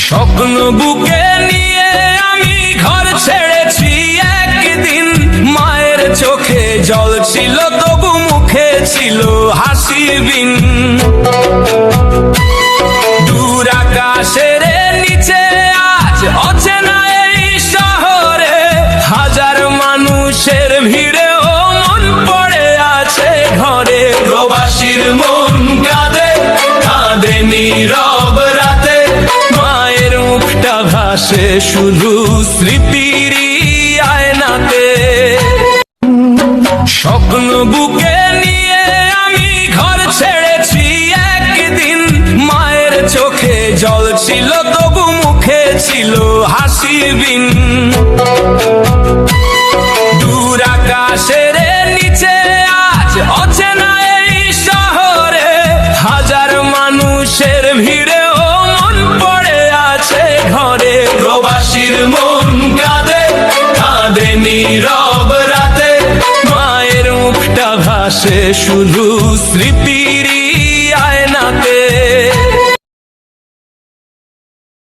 স্বপ্ন বুকে নিয়ে আমি ঘর ছেড়েছি একদিন, মায়ের চোখে জল ছিল তবু মুখে ছিল হাসি বিন। দূর আকাশের নিচে আজ অচেনা এই শহরে, হাজার মানুষের ভিড়েও মন পড়ে আছে ঘরে। প্রবাসীর মন কাঁদে কাঁদে নীরব রাতে, মায়ের মুখটা ভাসে শুধু স্মৃতির আয়নাতে। স্বপ্ন বুকে নিয়ে আমি ঘর ছেড়েছি একদিন, মায়ের চোখে জল ছিল তবু মুখে ছিল হাসি বিন। দূর আকাশের নিচে আজ অচেনা এই শহরে, হাজার মানুষের ভিড়েও মন পড়ে আছে ঘরে। প্রবাসীর মন কাঁদে কাঁদে নীরব রাতে, মায়ের মুখটা ভাসে শুধু স্মৃতির